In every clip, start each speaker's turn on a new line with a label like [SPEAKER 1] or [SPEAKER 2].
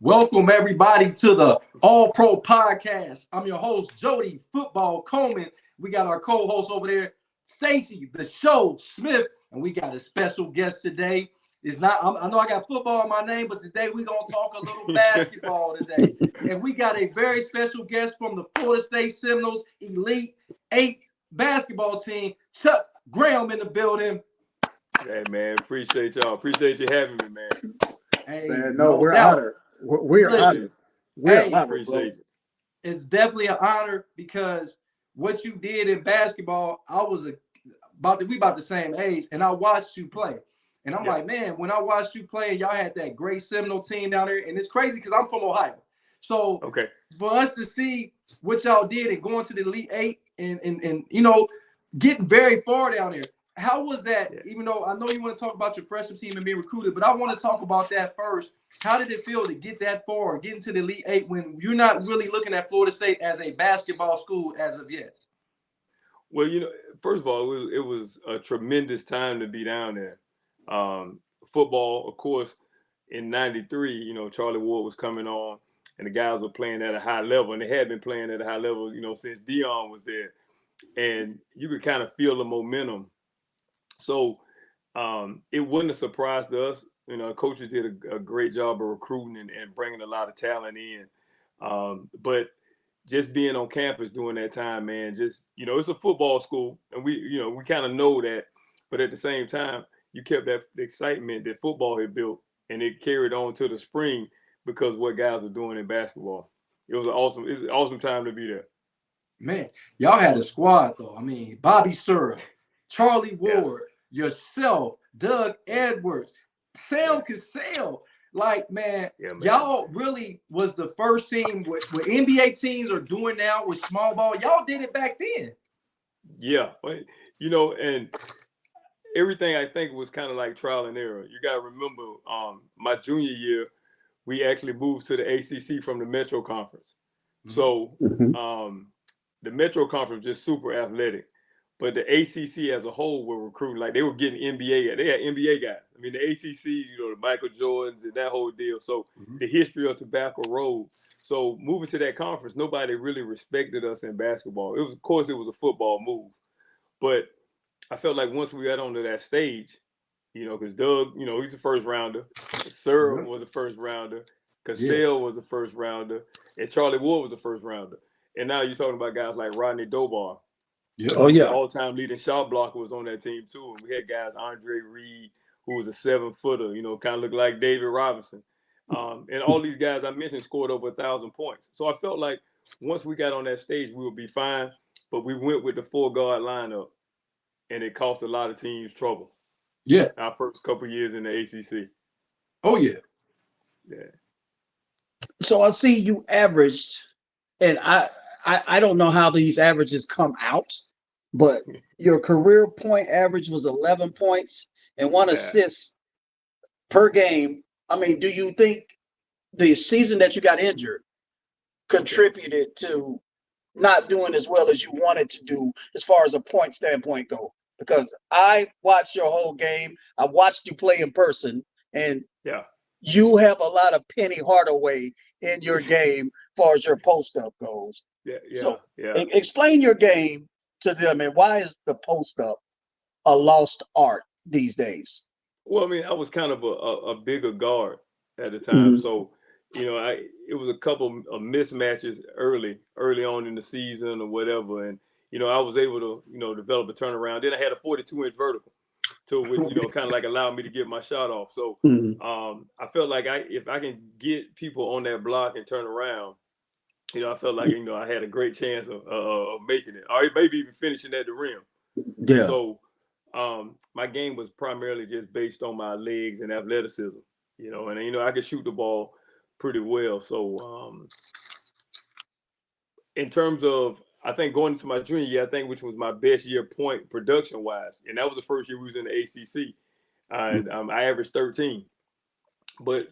[SPEAKER 1] Welcome everybody to the All Pro Podcast. I'm your host, Jody Football Coleman. We got our co-host over there, Stacy the Show Smith, and we got a special guest today. It's not I know I got football in my name, but today we're gonna talk a little basketball today. And we got a very special guest from the Florida State Seminoles Elite 8 basketball team, Chuck Graham in the building.
[SPEAKER 2] Hey man, appreciate y'all. Appreciate you having me, man.
[SPEAKER 1] Hey,
[SPEAKER 3] Man, no, we're honored. We're honored. We're honored,
[SPEAKER 2] appreciate you.
[SPEAKER 1] It's definitely an honor because what you did in basketball, I was about the same age, and I watched you play. And I'm like, man, when I watched you play, y'all had that great Seminole team down there, and it's crazy because I'm from Ohio. So for us to see what y'all did and going to the Elite 8 and getting very far down there. How was that? Even though I know you want to talk about your freshman team and being recruited, but I want to talk about that first. How did it feel to get that far, get into the Elite 8 when you're not really looking at Florida State as a basketball school as of yet?
[SPEAKER 2] Well, first of all, it was a tremendous time to be down there. Football, of course, in '93, Charlie Ward was coming on, and the guys were playing at a high level, and they had been playing at a high level, since Dion was there, and you could kind of feel the momentum. So it wasn't a surprise to us. Coaches did a great job of recruiting and bringing a lot of talent in. But just being on campus during that time, man, it's a football school, and we kind of know that. But at the same time, you kept that excitement that football had built, and it carried on to the spring because what guys were doing in basketball. It was an awesome time to be there.
[SPEAKER 1] Man, y'all had a squad though. I mean, Bobby Sura, Charlie Ward, yourself, Doug Edwards, Sam Cassell. Like, man, y'all really was the first team what NBA teams are doing now with small ball. Y'all did it back then.
[SPEAKER 2] Yeah, and everything I think was kind of like trial and error. You got to remember, my junior year, we actually moved to the ACC from the Metro Conference. So the Metro Conference was just super athletic. But the ACC as a whole were recruiting, like they were getting NBA guys. They had NBA guys. I mean, the ACC, the Michael Jordans and that whole deal. So the history of Tobacco Road. So moving to that conference, nobody really respected us in basketball. Of course, it was a football move. But I felt like once we got onto that stage, because Doug, he's a first rounder. Sir was a first rounder. Cassell was a first rounder. And Charlie Ward was a first rounder. And now you're talking about guys like Rodney Dobar. All-time leading shot blocker was on that team too. And we had guys, Andre Reed, who was a 7-footer, kind of looked like David Robinson. And all these guys I mentioned scored over 1,000 points. So I felt like once we got on that stage, we would be fine. But we went with the 4-guard lineup, and it cost a lot of teams trouble.
[SPEAKER 1] Yeah.
[SPEAKER 2] Our first couple of years in the ACC.
[SPEAKER 1] Oh, yeah.
[SPEAKER 2] Yeah.
[SPEAKER 3] So I see you averaged, and I don't know how these averages come out, but your career point average was 11 points and 1 assist per game. I mean, do you think the season that you got injured contributed to not doing as well as you wanted to do as far as a point standpoint go? Because I watched your whole game. I watched you play in person, and you have a lot of Penny Hardaway in your game as far as your post-up goes. Explain your game to them, and why is the post-up a lost art these days?
[SPEAKER 2] Well, I mean, I was kind of a bigger guard at the time, so it was a couple of mismatches early on in the season or whatever, and I was able to develop a turnaround. Then I had a 42-inch vertical, which kind of like allowed me to get my shot off. So I felt like if I can get people on that block and turn around, I felt like I had a great chance of making it, or maybe even finishing at the rim.
[SPEAKER 3] Yeah.
[SPEAKER 2] So my game was primarily just based on my legs and athleticism, and I could shoot the ball pretty well. So in terms of, I think going into my junior year, which was my best year point production wise, and that was the first year we was in the ACC, and I averaged 13. But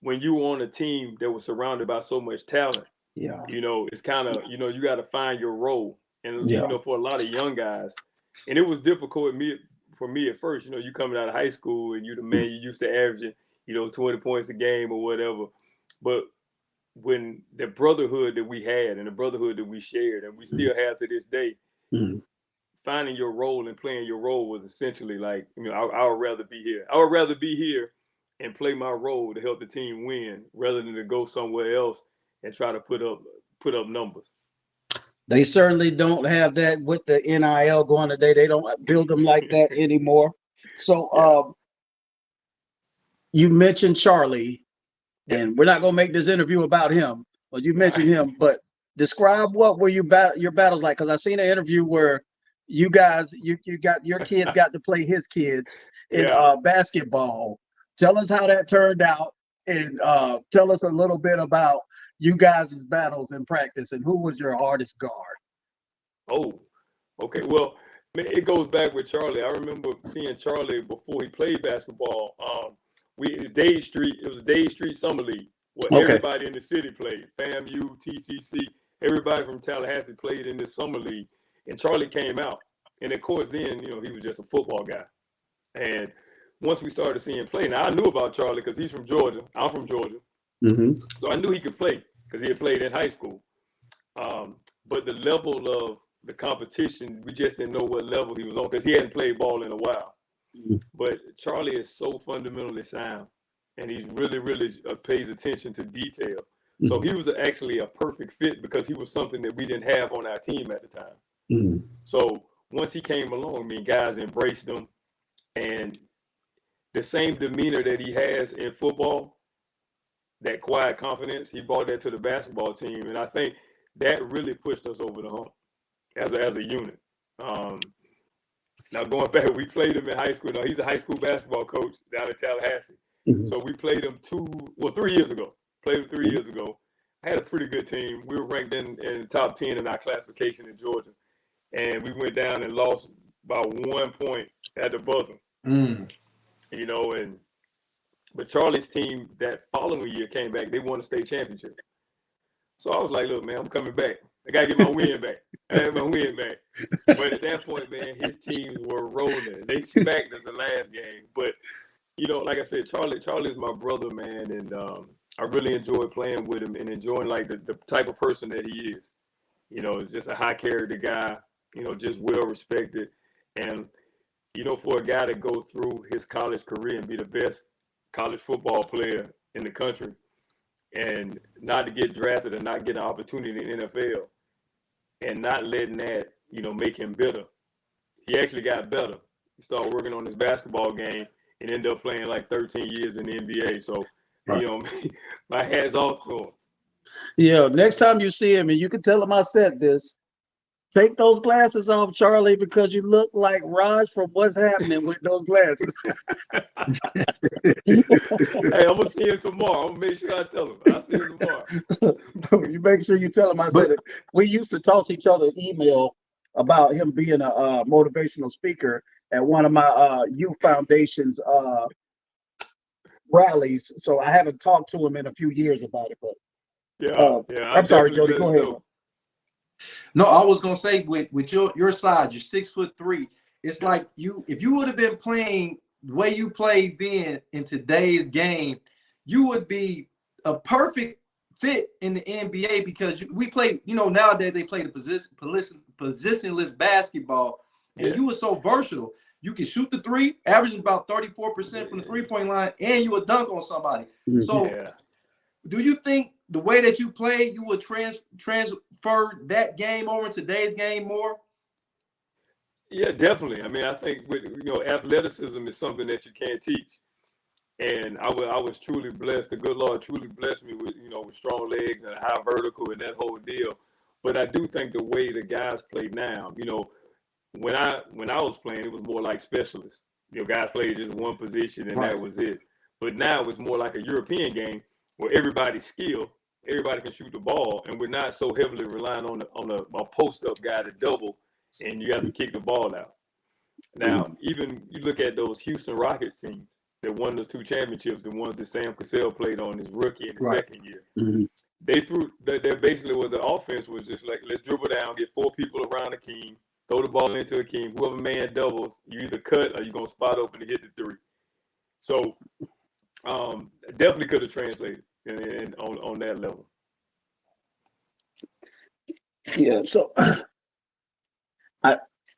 [SPEAKER 2] when you were on a team that was surrounded by so much talent, it's kind of you got to find your role, and for a lot of young guys, and it was difficult for me at first. You coming out of high school and you the man, you used to averaging 20 points a game or whatever. But when the brotherhood that we had and the brotherhood that we shared and we still have to this day, finding your role and playing your role was essentially like, I would rather be here. I would rather be here and play my role to help the team win rather than to go somewhere else and try to put up numbers.
[SPEAKER 3] They certainly don't have that with the NIL going today. They don't build them like that anymore. So you mentioned Charlie, and we're not going to make this interview about him, but you mentioned him. But describe what were your battles like, because I seen an interview where you guys, you got your kids got to play his kids in basketball. Tell us how that turned out, and tell us a little bit about you guys' battles in practice and who was your hardest guard.
[SPEAKER 2] Oh, okay. Well, it goes back with Charlie. I remember seeing Charlie before he played basketball. It was Dade Street Summer League where everybody in the city played. FAMU, TCC, everybody from Tallahassee played in this summer league. And Charlie came out. And of course, then, he was just a football guy. And once we started seeing him play, now I knew about Charlie because he's from Georgia. I'm from Georgia. So I knew he could play because he had played in high school. But the level of the competition, we just didn't know what level he was on because he hadn't played ball in a while. But Charlie is so fundamentally sound, and he really, really pays attention to detail. So he was actually a perfect fit because he was something that we didn't have on our team at the time. So once he came along, guys embraced him, and the same demeanor that he has in football, that quiet confidence, he brought that to the basketball team, and I think that really pushed us over the hump as a unit. Now going back, we played him in high school. Now he's a high school basketball coach down in Tallahassee. So we played him 3 years ago. Played him 3 years ago. I had a pretty good team. We were ranked in the top 10 in our classification in Georgia. And we went down and lost by 1 point at the buzzer. But Charlie's team that following year came back. They won the state championship. So I was like, look, man, I'm coming back. I got to get my win back. But at that point, man, his teams were rolling. They smacked us the last game. But, like I said, Charlie's my brother, man. And I really enjoy playing with him and enjoying, like, the type of person that he is. Just a high character guy, just well respected. And, for a guy to go through his college career and be the best college football player in the country and not to get drafted and not get an opportunity in the NFL and not letting that, make him bitter. He actually got better. He started working on his basketball game and ended up playing like 13 years in the NBA. So, my hat's off to him.
[SPEAKER 3] Yeah, next time you see him, and you can tell him I said this, take those glasses off, Charlie, because you look like Raj from What's Happening with those glasses.
[SPEAKER 2] Hey, I'm going to see him tomorrow. I'm going to make sure I tell him. I'll see him tomorrow.
[SPEAKER 3] You make sure you tell him I said it. We used to toss each other an email about him being a motivational speaker at one of my youth foundation's rallies. So I haven't talked to him in a few years about it. But I'm sorry, Jody. Go ahead.
[SPEAKER 1] No, I was gonna say with your size, you're 6'3". It's like if you would have been playing the way you played then in today's game, you would be a perfect fit in the NBA because we play. Nowadays they play the positionless basketball, and you were so versatile. You can shoot the three, averaging about 34% from the 3-point line, and you would dunk on somebody. So, do you think the way that you play, you would transfer that game over in today's game more?
[SPEAKER 2] Yeah, definitely. I think with athleticism is something that you can't teach, and I was truly blessed. The good Lord truly blessed me with with strong legs and a high vertical and that whole deal. But I do think the way the guys play now, when I was playing, it was more like specialists. Guys played just one position and that was it. But now it's more like a European game where everybody's skilled. Everybody can shoot the ball, and we're not so heavily relying on a post-up guy to double, and you have to kick the ball out. Now, even you look at those Houston Rockets teams that won the 2 championships, the ones that Sam Cassell played on his rookie in the second year. They basically was the offense was just like, let's dribble down, get 4 people around Akeem, throw the ball into Akeem. Whoever man doubles, you either cut or you're going to spot open to hit the 3. So definitely could have translated. and on that level.
[SPEAKER 3] Yeah. So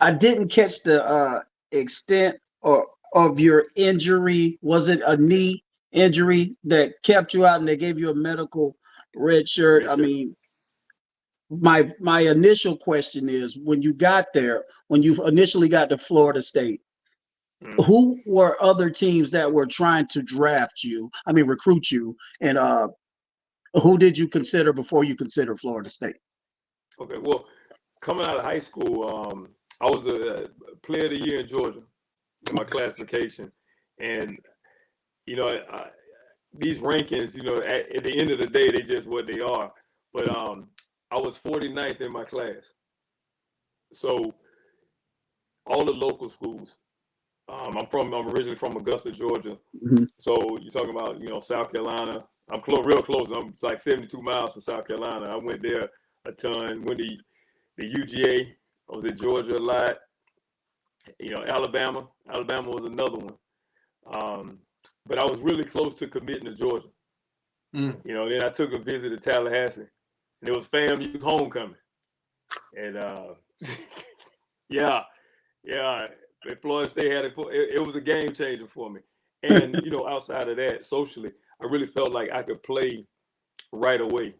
[SPEAKER 3] I didn't catch the extent of your injury. Was it a knee injury that kept you out and they gave you a medical red shirt? I mean, my initial question is, when you got there, when you initially got to Florida State, who were other teams that were trying to recruit you, and who did you consider before you considered Florida State?
[SPEAKER 2] Okay, well, coming out of high school, I was a player of the year in Georgia in my classification, and these rankings, at the end of the day, they just what they are. But I was 49th in my class, so all the local schools. I'm originally from Augusta, Georgia.
[SPEAKER 3] Mm-hmm.
[SPEAKER 2] So you're talking about South Carolina. I'm real close. I'm like 72 miles from South Carolina. I went there a ton. Went to the UGA. I was at Georgia a lot. Alabama. Alabama was another one. But I was really close to committing to Georgia. Then I took a visit to Tallahassee, and it was FAMU's homecoming. And at Florida State it was a game changer for me. And outside of that, socially, I really felt like I could play right away.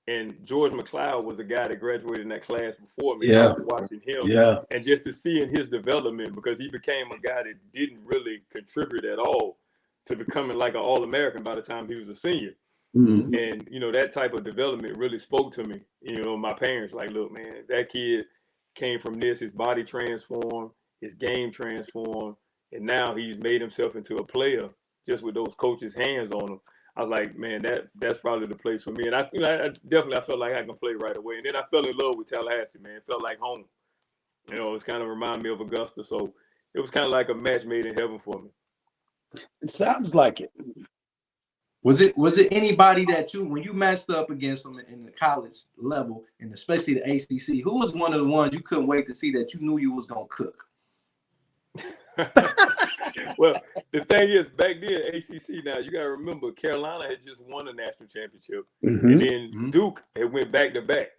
[SPEAKER 2] And George McLeod was the guy that graduated in that class before me.
[SPEAKER 3] Yeah.
[SPEAKER 2] I was watching him.
[SPEAKER 3] Yeah.
[SPEAKER 2] And just to see in his development, because he became a guy that didn't really contribute at all to becoming like an All-American by the time he was a senior.
[SPEAKER 3] Mm-hmm.
[SPEAKER 2] And, that type of development really spoke to me. My parents, like, look, man, that kid came from this, his body transformed, his game transformed, and now he's made himself into a player just with those coaches' hands on him. I was like, man, that's probably the place for me. And I felt like I can play right away. And then I fell in love with Tallahassee, man. It felt like home. It's kind of remind me of Augusta. So it was kind of like a match made in heaven for me.
[SPEAKER 3] It sounds like it.
[SPEAKER 1] Was it anybody that when you matched up against them in the college level, and especially the ACC, who was one of the ones you couldn't wait to see that you knew you was going to cook?
[SPEAKER 2] Well, the thing is, back then, ACC, now you got to remember, Carolina had just won a national championship.
[SPEAKER 3] Mm-hmm.
[SPEAKER 2] And then Duke had went back to back.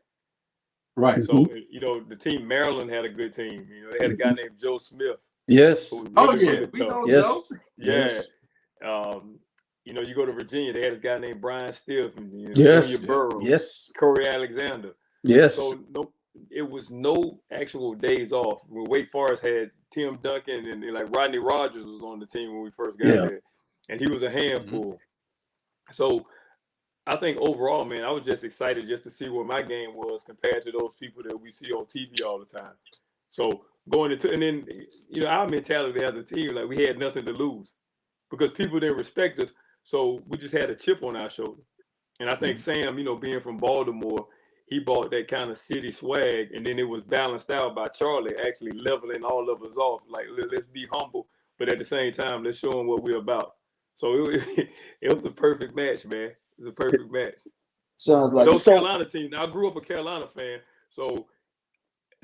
[SPEAKER 1] Right.
[SPEAKER 2] So, the team Maryland had a good team. They had a guy named Joe Smith.
[SPEAKER 3] Yes.
[SPEAKER 2] Really
[SPEAKER 1] we know
[SPEAKER 3] yes.
[SPEAKER 1] Joe.
[SPEAKER 2] Yeah. You go to Virginia, they had this guy named Brian Stiff,
[SPEAKER 3] yes.
[SPEAKER 2] Junior Burrow,
[SPEAKER 3] yes.
[SPEAKER 2] Corey Alexander.
[SPEAKER 3] Yes.
[SPEAKER 2] So it was no actual days off. Wake Forest had Tim Duncan and like Rodney Rogers was on the team when we first got there, and he was a handful. Mm-hmm. So I think overall, man, I was just excited just to see what my game was compared to those people that we see on TV all the time. So going into, and then our mentality as a team, like we had nothing to lose because people didn't respect us. So we just had a chip on our shoulder. And I think Sam, being from Baltimore, he bought that kind of city swag, and then it was balanced out by Charlie actually leveling all of us off. Like, let's be humble, but at the same time, let's show them what we're about. So it was a perfect match, man. It was a perfect match.
[SPEAKER 3] Sounds like
[SPEAKER 2] those Carolina teams. Now, I grew up a Carolina fan, so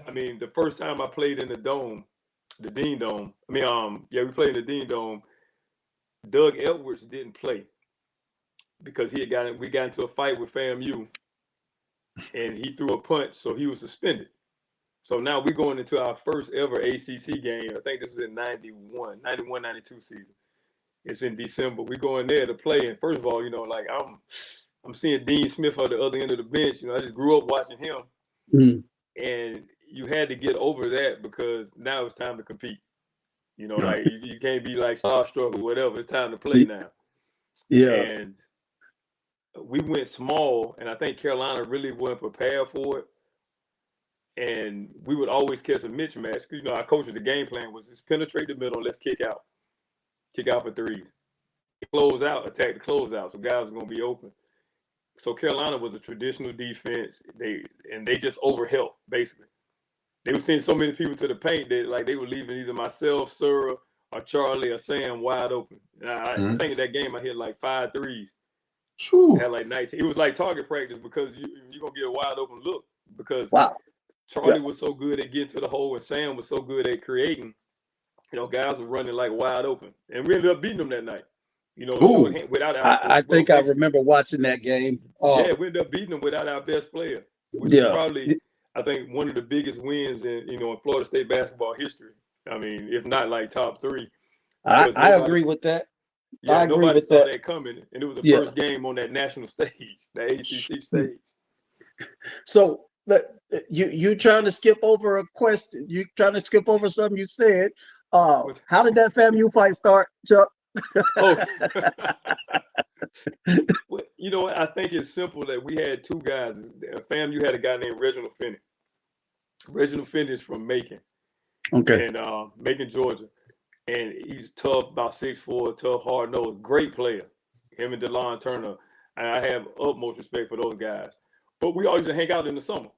[SPEAKER 2] I mean, the first time I played in the Dome, the Dean Dome. We played in the Dean Dome. Doug Edwards didn't play because we got into a fight with FAMU. And he threw a punch, so he was suspended. So now we're going into our first ever ACC game. I think this was in 91-92 season. It's in December. We're going there to play. And first of all, like I'm seeing Dean Smith on the other end of the bench. I just grew up watching him.
[SPEAKER 3] Mm-hmm.
[SPEAKER 2] And you had to get over that because now it's time to compete. Like you can't be like starstruck or whatever. It's time to play now.
[SPEAKER 3] Yeah.
[SPEAKER 2] And we went small, and I think Carolina really wasn't prepared for it. And we would always catch a mismatch. Our coach's the game plan was just penetrate the middle and let's kick out for threes. Close out, attack the closeout, so guys are going to be open. So Carolina was a traditional defense. They just overhelped, basically. They were sending so many people to the paint that they were leaving either myself, Sura, or Charlie, or Sam wide open. And I think in that game I hit like 5 threes. I had like 19. It was like target practice because you're going to get a wide open look because Charlie was so good at getting to the hole and Sam was so good at creating. Guys were running like wide open. And we ended up beating them that night. You know,
[SPEAKER 1] Ooh.
[SPEAKER 2] without our,
[SPEAKER 3] I think I remember watching that game.
[SPEAKER 2] yeah, we ended up beating them without our best player, which is probably, I think, one of the biggest wins in in Florida State basketball history. I mean, if not like top 3.
[SPEAKER 3] I agree with that.
[SPEAKER 2] Yeah,
[SPEAKER 3] I agree
[SPEAKER 2] nobody
[SPEAKER 3] with
[SPEAKER 2] saw
[SPEAKER 3] that.
[SPEAKER 2] that coming, and it was the first game on that national stage, the ACC stage.
[SPEAKER 3] So you trying to skip over a question? You trying to skip over something you said? How did that FAMU fight start, Chuck?
[SPEAKER 2] Oh, well, you know what? I think it's simple that we had 2 guys. FAMU had a guy named Reginald Finney. Reginald Finney is from Macon,
[SPEAKER 3] Okay.
[SPEAKER 2] and Macon, Georgia, and he's tough, about 6'4", tough, hard nosed, great player. Him and DeLon Turner, and I have utmost respect for those guys. But we always hang out in the summer.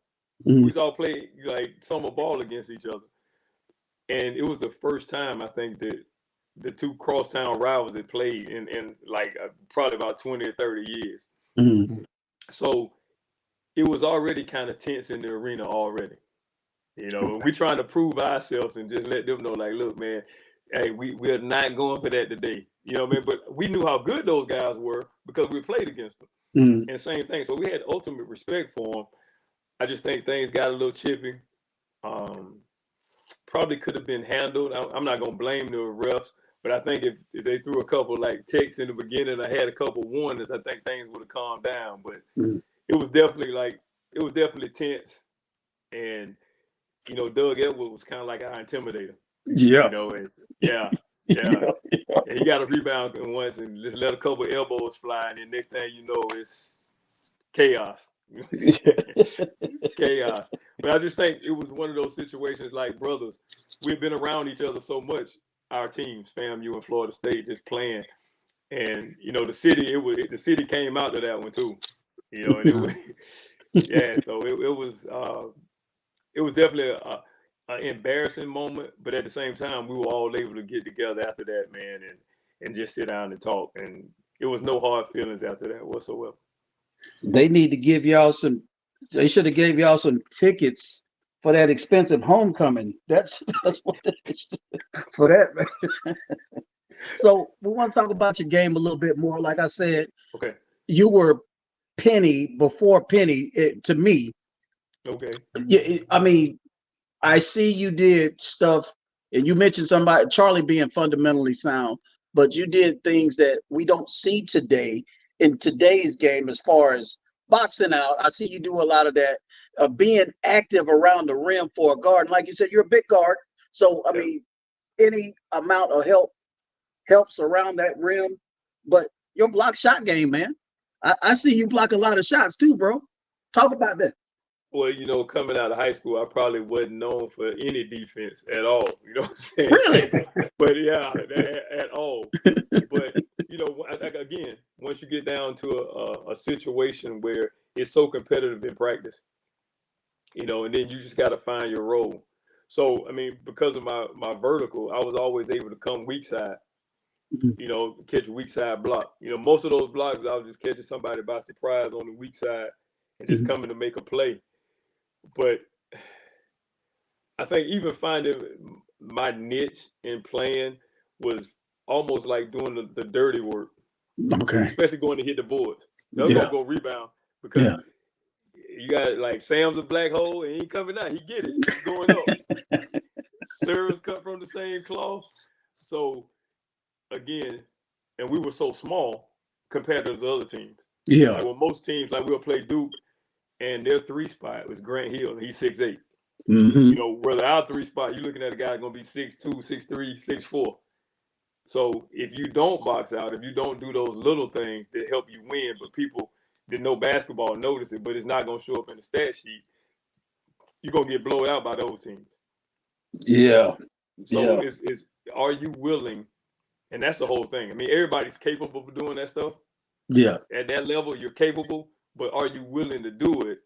[SPEAKER 2] We all play like summer ball against each other, and it was the first time I think that the 2 crosstown rivals had played in like probably about 20 or 30 years. So it was already kind of tense in the arena already. You know, we trying to prove ourselves and just let them know, like, look, man, hey, we're not going for that today. You know what I mean? But we knew how good those guys were because we played against them. And same thing. So we had ultimate respect for them. I just think things got a little chippy. Probably could have been handled. I'm not going to blame the refs, but I think if they threw a couple like ticks in the beginning, I had a couple warnings, I think things would have calmed down. But it was definitely tense. And, you know, Doug Edwards was kind of like our intimidator.
[SPEAKER 3] Yeah.
[SPEAKER 2] You know, and yeah. And he got a rebound once and just let a couple elbows fly, and then next thing you know, it's chaos. Chaos. But I just think it was one of those situations like brothers. We've been around each other so much, our teams, FAMU and Florida State, just playing. And, you know, the city came out to that one too. You know, and it was, yeah, so it was definitely an embarrassing moment, but at the same time, we were all able to get together after that, man, and just sit down and talk. And it was no hard feelings after that whatsoever.
[SPEAKER 3] They need to give y'all some. They should have gave y'all some tickets for that expensive homecoming. That's what it is for that, man. So we want to talk about your game a little bit more. Like I said,
[SPEAKER 2] okay,
[SPEAKER 3] you were Penny before Penny to me.
[SPEAKER 2] Okay.
[SPEAKER 3] Yeah, I mean, I see you did stuff, and you mentioned somebody, Charlie, being fundamentally sound, but you did things that we don't see today in today's game as far as boxing out. I see you do a lot of that, being active around the rim for a guard. And like you said, you're a big guard. So, I mean, any amount of helps around that rim, but your block shot game, man. I see you block a lot of shots too, bro. Talk about that.
[SPEAKER 2] Well, you know, coming out of high school, I probably wasn't known for any defense at all. You know what I'm saying?
[SPEAKER 3] Really?
[SPEAKER 2] But yeah, at all. But, you know, again, once you get down to a situation where it's so competitive in practice, you know, and then you just got to find your role. So, I mean, because of my vertical, I was always able to come weak side, you know, catch a weak side block. You know, most of those blocks, I was just catching somebody by surprise on the weak side and just coming to make a play. But I think even finding my niche in playing was almost like doing the dirty work.
[SPEAKER 3] Okay.
[SPEAKER 2] Especially going to hit the boards. They're going to go rebound because you got like Sam's a black hole and he ain't coming out. He get it. He's going up. Serves cut from the same cloth. So, again, and we were so small compared to the other teams.
[SPEAKER 3] Yeah.
[SPEAKER 2] Like, well, most teams, like we'll play Duke, and their 3 spot was Grant Hill. He's 6'8". You know, whether our 3 spot, you're looking at a guy going to be 6'2", 6'3", 6'4". So if you don't box out, if you don't do those little things that help you win, but people that know basketball notice it, but it's not going to show up in the stat sheet, you're going to get blown out by those teams.
[SPEAKER 3] Yeah.
[SPEAKER 2] So it's are you willing? And that's the whole thing. I mean, everybody's capable of doing that stuff.
[SPEAKER 3] Yeah.
[SPEAKER 2] At that level, you're capable, but are you willing to do it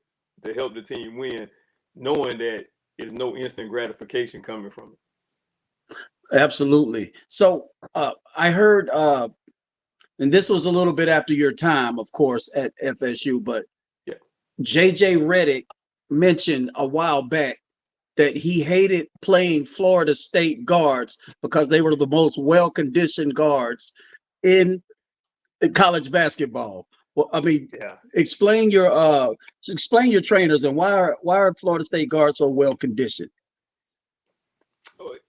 [SPEAKER 2] to help the team win, knowing that there's no instant gratification coming from it?
[SPEAKER 3] Absolutely. So I heard, and this was a little bit after your time, of course, at FSU, but JJ Redick mentioned a while back that he hated playing Florida State guards because they were the most well-conditioned guards in college basketball. Well, I mean,
[SPEAKER 2] Yeah.
[SPEAKER 3] explain your trainers and why are Florida State guards so well conditioned?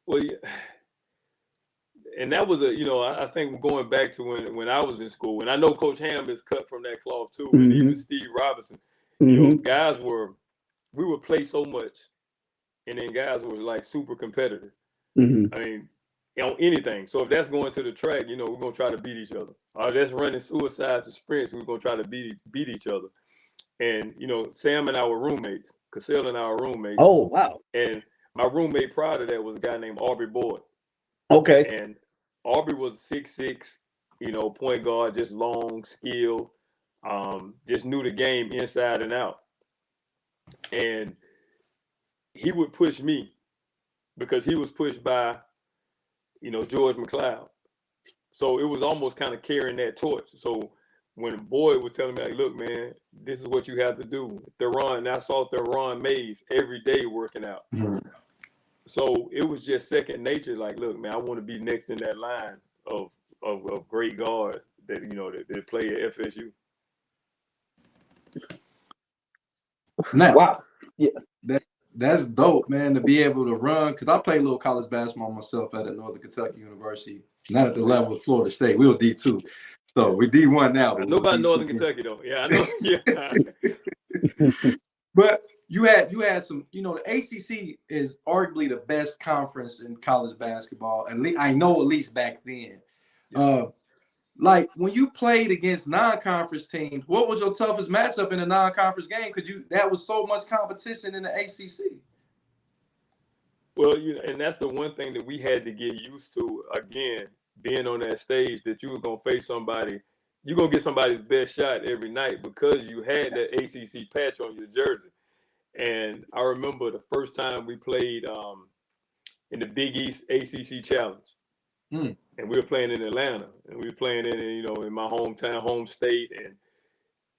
[SPEAKER 2] Well, yeah. And that was I think going back to when I was in school, and I know Coach Ham is cut from that cloth too, and even Steve Robinson, guys we would play so much, and then guys were like super competitive. I mean, on anything. So if that's going to the track, we're gonna try to beat each other. Or that's running suicides and sprints, we're gonna try to beat each other. And Sam and I were roommates. Cassell and I were roommates.
[SPEAKER 3] Oh wow!
[SPEAKER 2] And my roommate prior to that was a guy named Aubrey Boyd.
[SPEAKER 3] Okay.
[SPEAKER 2] And Aubrey was 6'6", point guard, just long, skilled, just knew the game inside and out. And he would push me because he was pushed by, George McLeod. So it was almost kind of carrying that torch. So when Boyd was telling me, like, look, man, this is what you have to do. I saw Theron Mays every day working out. So it was just second nature. Like, look, man, I want to be next in that line of great guards that that play at FSU.
[SPEAKER 1] Now,
[SPEAKER 3] wow, yeah,
[SPEAKER 1] that's dope, man, to be able to run. Because I played a little college basketball myself at Northern Kentucky University, not at the level of Florida State. We were D2, so we D1 now.
[SPEAKER 2] I know about Northern Kentucky though. Yeah, I know. Yeah.
[SPEAKER 1] But you had some, the ACC is arguably the best conference in college basketball, and I know at least back then. Like when you played against non-conference teams, what was your toughest matchup in a non-conference game? Because that was so much competition in the ACC.
[SPEAKER 2] Well, and that's the one thing that we had to get used to, again, being on that stage, that you were going to face somebody. You're going to get somebody's best shot every night because you had that ACC patch on your jersey. And I remember the first time we played in the Big East ACC Challenge. And we were playing in Atlanta, and we were playing in my hometown, home state, and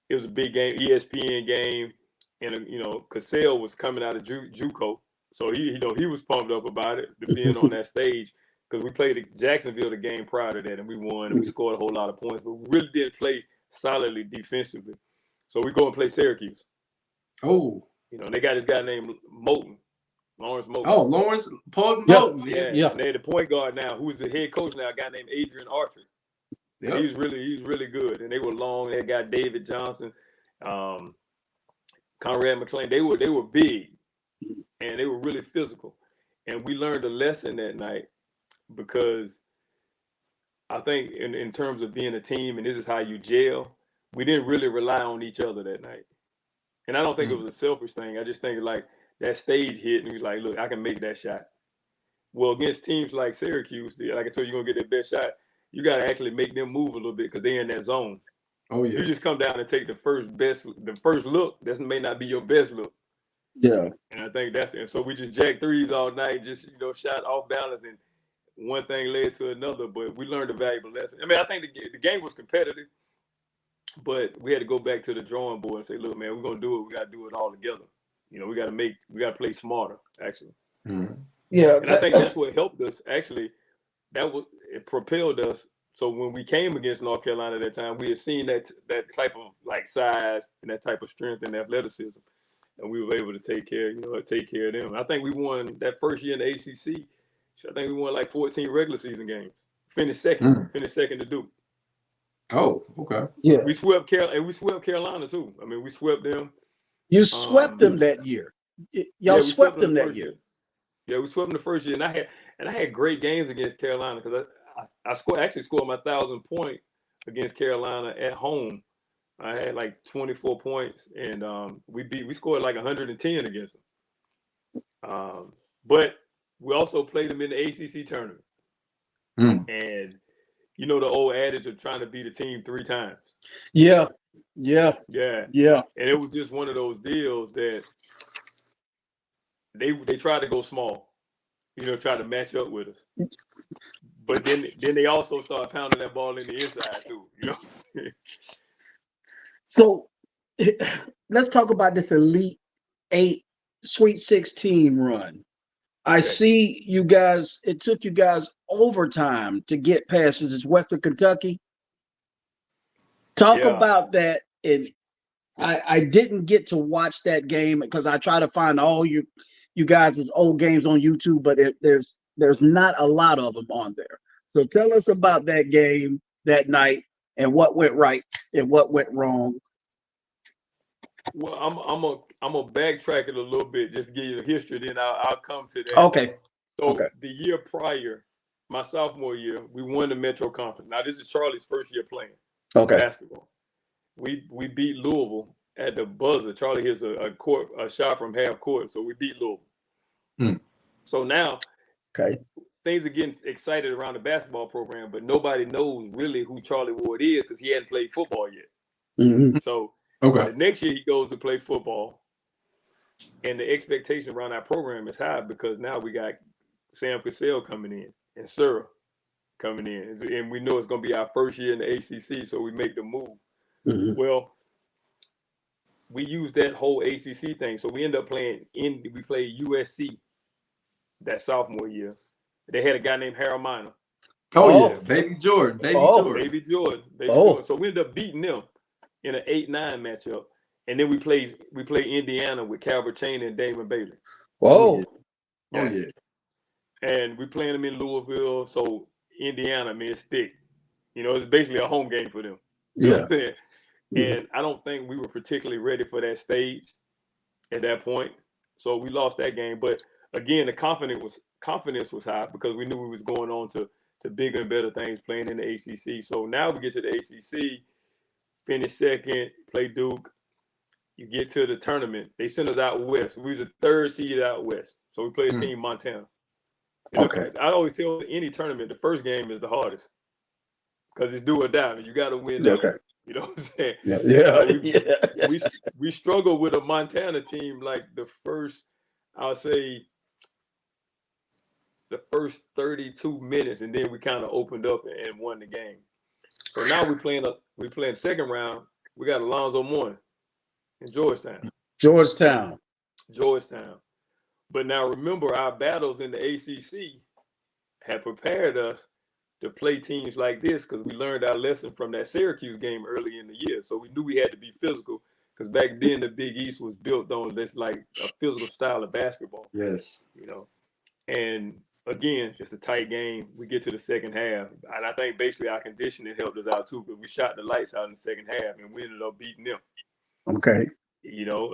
[SPEAKER 2] it was a big game, ESPN game, and Cassell was coming out of JUCO, so he was pumped up about it, to being on that stage, because we played Jacksonville the game prior to that, and we won, and we scored a whole lot of points, but we really didn't play solidly defensively. So we go and play Syracuse.
[SPEAKER 1] Oh,
[SPEAKER 2] they got this guy named Lawrence Moulton.
[SPEAKER 1] Oh, Lawrence Moulton.
[SPEAKER 2] Yeah. And they had the point guard now, who's the head coach now, a guy named Adrian Archer. Yep. He's really good. And they were long. They got David Johnson, Conrad McClain. They were big, and they were really physical. And we learned a lesson that night, because I think in terms of being a team, and this is how you gel, we didn't really rely on each other that night. And I don't think it was a selfish thing. I just think like that stage hit, and he was like, look, I can make that shot. Well, against teams like Syracuse, like I told you, you're going to get their best shot. You got to actually make them move a little bit because they're in that zone.
[SPEAKER 1] Oh, yeah.
[SPEAKER 2] You just come down and take the first look. That may not be your best look.
[SPEAKER 3] Yeah.
[SPEAKER 2] And I think that's it. And so we just jacked threes all night, just, shot off balance, and one thing led to another. But we learned a valuable lesson. I mean, I think the game was competitive, but we had to go back to the drawing board and say, look, man, we're going to do it. We got to do it all together. We got to play smarter, actually.
[SPEAKER 1] Mm-hmm.
[SPEAKER 3] Yeah.
[SPEAKER 2] And I think that's what helped us, actually. It propelled us. So when we came against North Carolina at that time, we had seen that type of like size and that type of strength and athleticism, and we were able to take care of them. I think we won that first year in the ACC. I think we won like 14 regular season games. Finished second to Duke.
[SPEAKER 1] Oh, okay.
[SPEAKER 3] Yeah.
[SPEAKER 2] We swept Carolina too. I mean, we swept them.
[SPEAKER 3] You swept them that year. Y'all swept them that year.
[SPEAKER 2] Yeah, we swept them the first year, and I had great games against Carolina, because I scored my 1,000 point against Carolina at home. I had like 24 points, and we scored like 110 against them. But we also played them in the ACC tournament, and the old adage of trying to beat a team 3 times.
[SPEAKER 3] Yeah.
[SPEAKER 2] And it was just one of those deals that they tried to go small, try to match up with us. But then they also start pounding that ball in the inside too,
[SPEAKER 3] So let's talk about this Elite 8 Sweet 16 run. I see you guys, it took you guys overtime to get past. Is this Western Kentucky? Talk about that. And I didn't get to watch that game because I try to find all you guys' old games on YouTube, but there's not a lot of them on there. So tell us about that game that night and what went right and what went wrong.
[SPEAKER 2] Well, I'm gonna backtrack it a little bit, just to give you the history. Then I'll come to that.
[SPEAKER 3] Okay.
[SPEAKER 2] So the year prior, my sophomore year, we won the Metro Conference. Now this is Charlie's first year playing basketball. We beat Louisville at the buzzer. Charlie hits a shot from half court, so we beat Louisville. So now, things are getting excited around the basketball program, but nobody knows really who Charlie Ward is because he hadn't played football yet. So the next year he goes to play football, and the expectation around our program is high because now we got Sam Cassell coming in and Surah coming in, and we know it's going to be our first year in the ACC, so we make the move. Well, we used that whole ACC thing, so we end up played USC that sophomore year. They had a guy named Harold Minor.
[SPEAKER 1] Baby Jordan.
[SPEAKER 2] So we ended up beating them in an 8-9 matchup, and then we play Indiana with Calvert Chain and Damon Bailey. And we playing them in Louisville, so Indiana, it's thick. It's basically a home game for them. You know what I'm saying? And I don't think we were particularly ready for that stage at that point. So we lost that game. But again, the confidence was high because we knew we was going on to bigger and better things playing in the ACC. So now we get to the ACC, finish second, play Duke. You get to the tournament. They sent us out west. We was the third seed out west. So we played a team Montana. I always tell any tournament, the first game is the hardest because it's do or die. You got to win. You know what I'm saying? So we struggled with a Montana team like the first 32 minutes, and then we kind of opened up and won the game. So now we playing second round. We got Alonzo Mourning in Georgetown. But now remember, our battles in the ACC had prepared us to play teams like this because we learned our lesson from that Syracuse game early in the year. So we knew we had to be physical because back then the Big East was built on this like a physical style of basketball. And again, just a tight game. We get to the second half, and I think basically our conditioning helped us out too because we shot the lights out in the second half and we ended up beating them.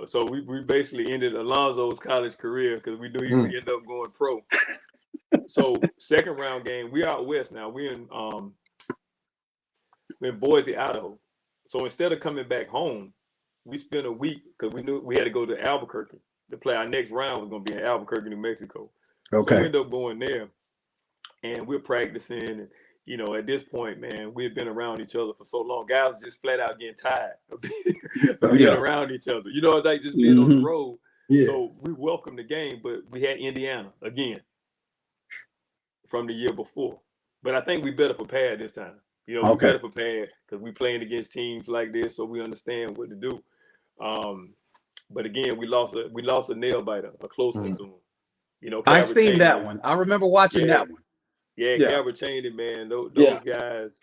[SPEAKER 2] So we basically ended Alonzo's college career because we knew he would end up going pro. So second round game, we out west now. We're in Boise, Idaho. So instead of coming back home, we spent a week because we knew we had to go to Albuquerque to play. Our next round was going to be in Albuquerque, New Mexico. So we ended up going there, and we're practicing. And at this point, man, we had been around each other for so long. Guys were just flat out getting tired of being around each other. Like just being on the road. So we welcomed the game, but we had Indiana again from the year before. But I think we better prepared this time. We better prepared because we playing against teams like this, so we understand what to do. But again, we lost a nail biter, a close one to them.
[SPEAKER 3] I seen that one. I remember watching that one.
[SPEAKER 2] Calvert Chain, man. Those guys,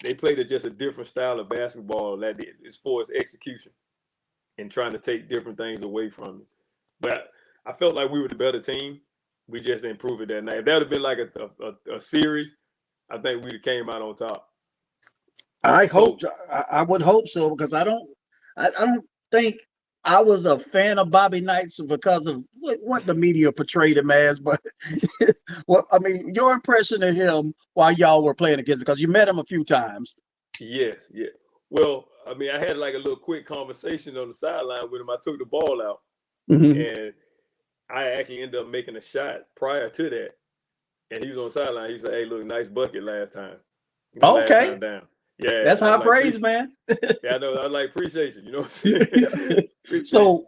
[SPEAKER 2] they played just a different style of basketball as far as execution and trying to take different things away from it. But I felt like we were the better team. We just didn't prove it that night. If that would have been like a series, I think we'd have came out on top.
[SPEAKER 3] I would hope so because I don't think I was a fan of Bobby Knight because of what the media portrayed him as. But your impression of him while y'all were playing against, because you met him a few times.
[SPEAKER 2] Yes. Well, I had like a little quick conversation on the sideline with him. I took the ball out, and I actually ended up making a shot prior to that. And he was on the sideline. He said, "Hey, look, nice bucket last time." Last time down. Yeah,
[SPEAKER 3] that's high praise, man.
[SPEAKER 2] I know. I appreciate you. You know what I'm saying?
[SPEAKER 3] So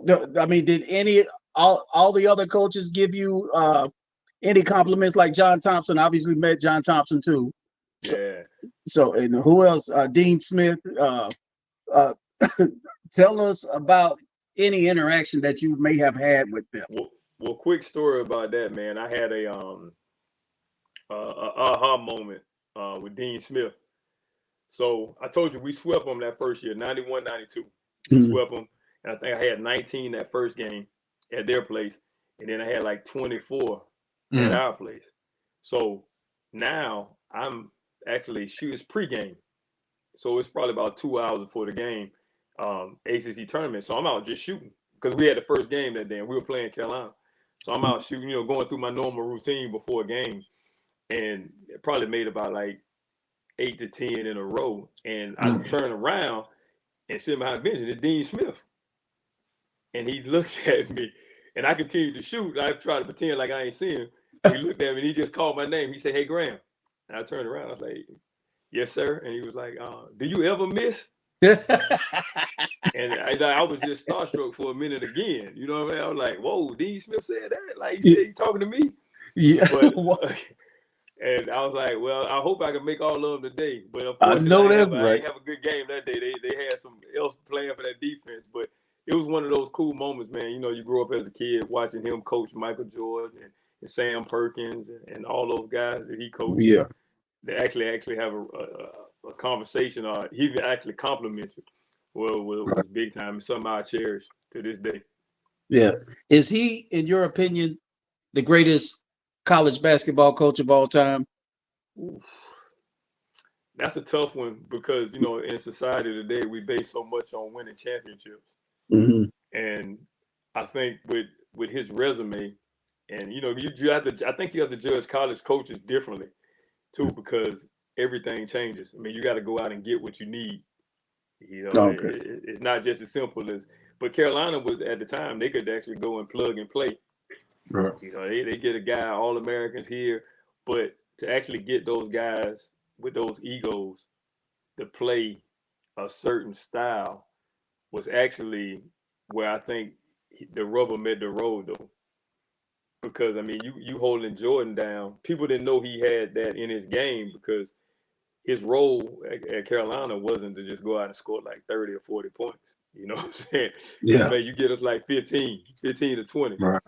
[SPEAKER 3] did all the other coaches give you any compliments like John Thompson? Obviously met John Thompson too. So and who else? Dean Smith. Tell us about any interaction that you may have had with them.
[SPEAKER 2] Well, quick story about that, man. I had a aha moment with Dean Smith. So I told you we swept them that first year, 91-92. We swept them, and I think I had 19 that first game at their place, and then I had like 24 at our place. So now I'm actually it's pregame, so it's probably about 2 hours before the game, ACC tournament. So I'm out just shooting because we had the first game that day and we were playing Carolina. So I'm out shooting, going through my normal routine before a game, and it probably made about like 8 to 10 in a row. And I turn around and sit behind the bench, and it's Dean Smith. And he looks at me, and I continued to shoot. I tried to pretend like I ain't seen him. He looked at me, and he just called my name. He said, "Hey, Graham." And I turned around. I was like, "Yes, sir." And he was like, "Do you ever miss?" And I was just starstruck for a minute again. You know what I mean? I was like, "Whoa, Dean Smith said that? Like, he said he's talking to me?"
[SPEAKER 3] Yeah.
[SPEAKER 2] But, and I was like, "Well, I hope I can make all of them today." But unfortunately,
[SPEAKER 3] I
[SPEAKER 2] I didn't have a good game that day. They had some else playing for that defense, but it was one of those cool moments, man. You grow up as a kid watching him coach Michael Jordan and Sam Perkins and all those guys that he coached.
[SPEAKER 3] Yeah.
[SPEAKER 2] They actually have a conversation, or he even actually complimented you. Well, it was big time. It's something I cherish to this day.
[SPEAKER 3] Yeah. Is he, in your opinion, the greatest college basketball coach of all time?
[SPEAKER 2] Oof. That's a tough one because, in society today, we base so much on winning championships. And I think with his resume, and you have to, I think you have to judge college coaches differently too, because everything changes. I mean, you got to go out and get what you need. It's not just as simple as. But Carolina was at the time they could actually go and plug and play.
[SPEAKER 1] Right.
[SPEAKER 2] They get a guy, All-Americans here, but to actually get those guys with those egos to play a certain style was actually where I think the rubber met the road, though. Because, I mean, you holding Jordan down. People didn't know he had that in his game because his role at Carolina wasn't to just go out and score like 30 or 40 points. You know what I'm saying?
[SPEAKER 3] Yeah.
[SPEAKER 2] Man, you get us like 15 to 20.
[SPEAKER 1] Right.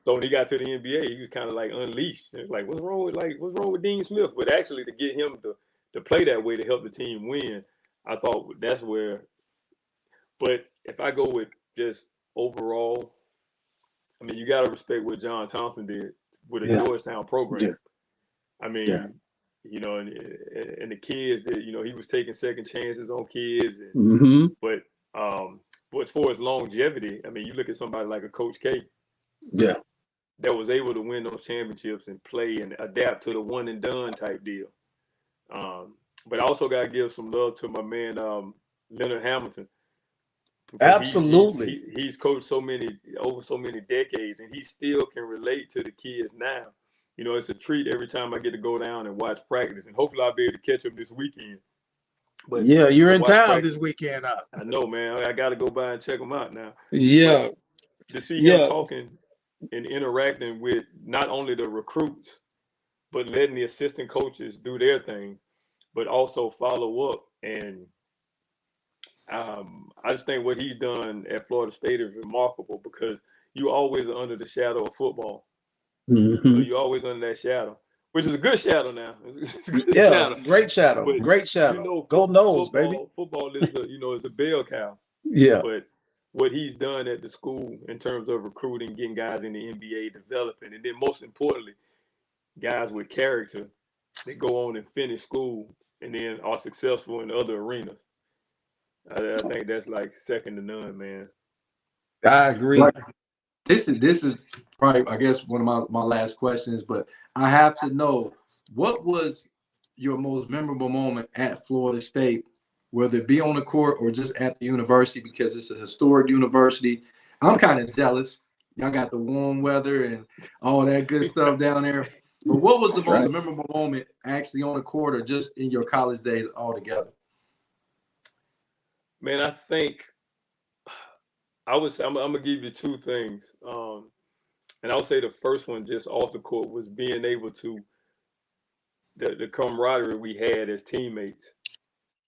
[SPEAKER 2] So when he got to the NBA, he was kind of like unleashed. It's like, what's wrong with Dean Smith? But actually, to get him to play that way to help the team win, I thought that's where. But if I go with just overall, I mean, you got to respect what John Thompson did with a Georgetown program.
[SPEAKER 3] Yeah.
[SPEAKER 2] I mean, and the kids that he was taking second chances on kids. But as far as longevity, I mean, you look at somebody like a Coach K.
[SPEAKER 3] Yeah.
[SPEAKER 2] That was able to win those championships and play and adapt to the one and done type deal. But I also got to give some love to my man, Leonard Hamilton.
[SPEAKER 3] Absolutely.
[SPEAKER 2] He's coached over so many decades, and he still can relate to the kids now. It's a treat every time I get to go down and watch practice, and hopefully I'll be able to catch him this weekend. But
[SPEAKER 3] yeah, you're in town this weekend.
[SPEAKER 2] I know, man. I got to go by and check him out now.
[SPEAKER 3] Yeah.
[SPEAKER 2] But to see him talking and interacting with not only the recruits, but letting the assistant coaches do their thing, but also follow up. And I just think what he's done at Florida State is remarkable because you always are under the shadow of football. You're always under that shadow, which is a good shadow now. It's a good shadow.
[SPEAKER 3] Great shadow.
[SPEAKER 2] But,
[SPEAKER 3] great shadow. Go
[SPEAKER 2] football,
[SPEAKER 3] Noles, baby.
[SPEAKER 2] Football is the bell cow.
[SPEAKER 3] Yeah.
[SPEAKER 2] But what he's done at the school in terms of recruiting, getting guys in the NBA, developing, and then most importantly, guys with character that go on and finish school and then are successful in other arenas. I think that's like second to none, man.
[SPEAKER 3] I agree.
[SPEAKER 1] Like, this is probably, I guess, one of my last questions, but I have to know, what was your most memorable moment at Florida State, whether it be on the court or just at the university, because it's a historic university. I'm kind of jealous. Y'all got the warm weather and all that good stuff down there. But what was the most memorable moment actually on the court or just in your college days altogether?
[SPEAKER 2] Man, I think I'm gonna give you two things. And I would say the first one, just off the court, was being able to the camaraderie we had as teammates,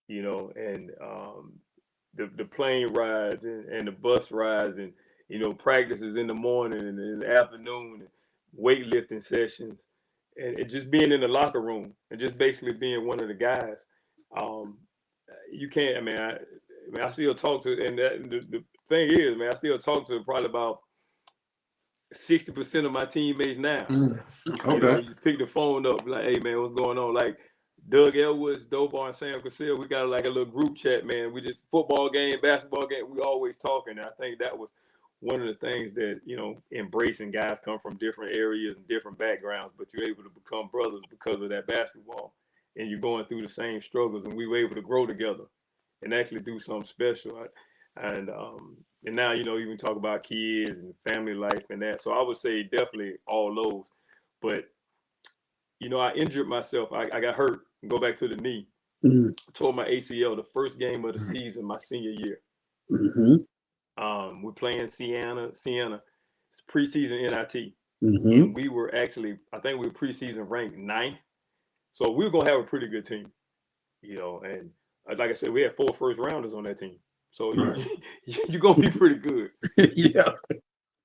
[SPEAKER 2] and the plane rides and the bus rides and practices in the morning and in the afternoon, and weightlifting sessions, and just being in the locker room and just basically being one of the guys. you can't. I mean, I still talk to, and the thing is, man, I still talk to probably about 60% of my teammates now.
[SPEAKER 1] Okay.
[SPEAKER 2] You know, you pick the phone up, like, hey man, what's going on? Like Doug Elwoods, Dobar, and Sam Cassell, we got like a little group chat, man. We just football game, basketball game, we always talking. And I think that was one of the things that, you know, embracing guys come from different areas and different backgrounds, but you're able to become brothers because of that basketball. And you're going through the same struggles, and we were able to grow together and actually do something special. And now, you know, you can talk about kids and family life and that. So I would say definitely all those. But, you know, I injured myself. I got hurt. Go back to the knee. Tore my ACL the first game of the season, my senior year. We're playing Siena. It's preseason NIT. And we were actually, I think we were preseason ranked 9th. So we were going to have a pretty good team, you know. And like I said, we had 4 first rounders on that team. So you're going to be pretty good.
[SPEAKER 3] Yeah.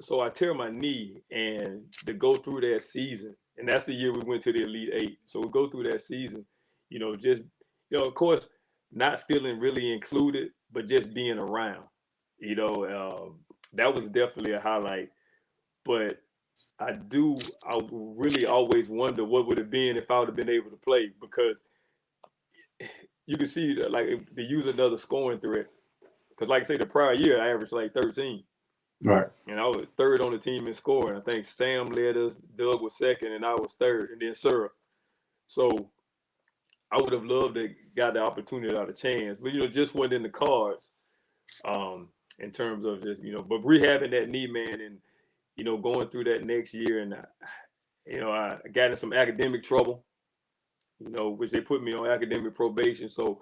[SPEAKER 2] So I tear my knee, and to go through that season, and that's the year we went to the Elite 8. So we go through that season, you know, just, you know, of course, not feeling really included, but just being around, you know, that was definitely a highlight. But I really always wonder what would have been if I would have been able to play, because you can see that, like, if they use another scoring threat. Because, like I say, the prior year, I averaged like 13.
[SPEAKER 1] Right.
[SPEAKER 2] And I was 3rd on the team in scoring. I think Sam led us, Doug was 2nd, and I was 3rd, and then Surah. So I would have loved to got the opportunity or the chance, but, you know, just wasn't in the cards in terms of just, you know, but rehabbing that knee, man, and, you know, going through that next year. And, you know, I got in some academic trouble, you know, which they put me on academic probation. So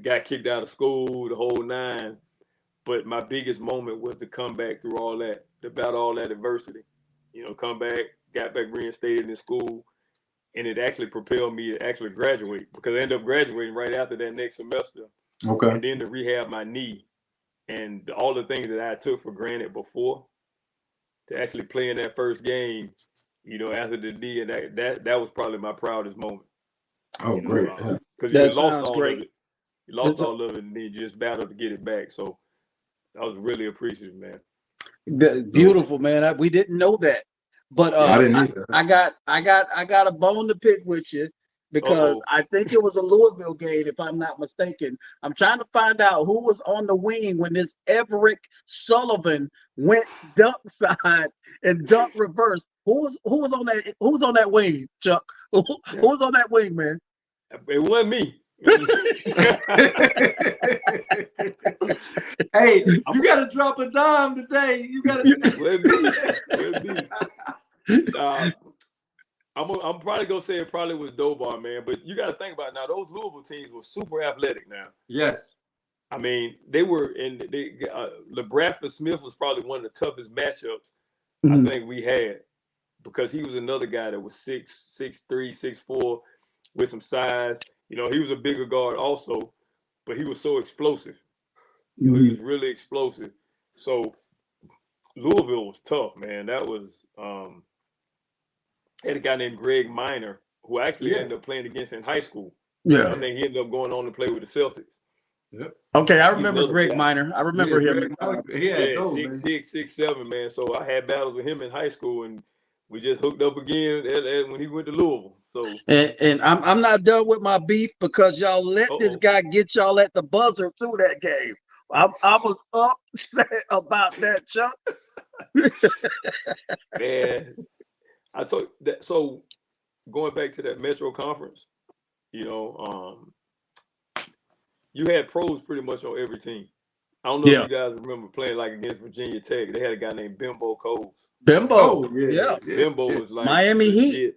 [SPEAKER 2] got kicked out of school, the whole 9. But my biggest moment was to come back through all that, about all that adversity. You know, come back, got back reinstated in school, and it actually propelled me to actually graduate, because I ended up graduating right after that next semester.
[SPEAKER 1] Okay.
[SPEAKER 2] And then to rehab my knee and all the things that I took for granted before, to actually play in that first game, you know, after the knee, and that was probably my proudest moment.
[SPEAKER 1] Oh,
[SPEAKER 2] you know,
[SPEAKER 1] great.
[SPEAKER 2] Because
[SPEAKER 3] That
[SPEAKER 2] you lost
[SPEAKER 3] sounds
[SPEAKER 2] all
[SPEAKER 3] great.
[SPEAKER 2] of it. You lost all of it, and then you just battled to get it back. So I was really appreciative, man.
[SPEAKER 3] Beautiful, man. We didn't know that, but
[SPEAKER 1] I didn't either.
[SPEAKER 3] I got a bone to pick with you, because I think it was a Louisville game, if I'm not mistaken. I'm trying to find out who was on the wing when this Everett Sullivan went dunk side and dunk reverse. Who was on that? Who was on that wing, Chuck? Who was on that wing, man?
[SPEAKER 2] It wasn't me.
[SPEAKER 1] Hey, you got to drop a dime today. You got to.
[SPEAKER 2] I'm probably gonna say it probably was Dobar, man. But you got to think about it now. Those Louisville teams were super athletic. Now,
[SPEAKER 1] Yes.
[SPEAKER 2] I mean, they were in. LeBradford Smith was probably one of the toughest matchups I think we had, because he was another guy that was 6'3", 6'4", with some size. You know, he was a bigger guard also, but he was so explosive. You know, he was really explosive. So Louisville was tough, man. That was had a guy named Greg Minor, who actually ended up playing against in high school.
[SPEAKER 3] Yeah.
[SPEAKER 2] I think he ended up going on to play with the Celtics.
[SPEAKER 1] Yep.
[SPEAKER 3] Okay, I remember Greg Minor. I remember him.
[SPEAKER 2] Yeah, 6'6", 6'7", man. So I had battles with him in high school, and we just hooked up again when he went to Louisville. So
[SPEAKER 3] and I'm not done with my beef, because y'all let this guy get y'all at the buzzer through that game. I was upset about that, Chuck.
[SPEAKER 2] Man, I told that. So going back to that Metro Conference, you know, you had pros pretty much on every team. I don't know if you guys remember playing like against Virginia Tech. They had a guy named Bimbo Coles.
[SPEAKER 3] Bimbo,
[SPEAKER 2] Bimbo was like
[SPEAKER 3] Miami
[SPEAKER 2] legit.
[SPEAKER 3] Heat.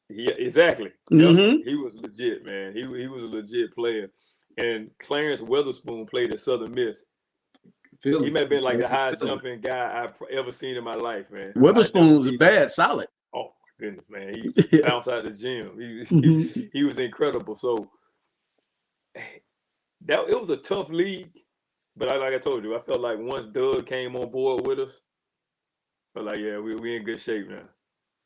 [SPEAKER 2] Yeah, exactly. Yep. He was legit, man. He was a legit player. And Clarence Weatherspoon played at Southern Miss. He may have been like the highest jumping guy I've ever seen in my life, man.
[SPEAKER 3] Weatherspoon was bad, solid.
[SPEAKER 2] Oh my goodness, man! He bounced out the gym. He was incredible. So it was a tough league, but like I told you, I felt like once Doug came on board with us, I felt like we in good shape now.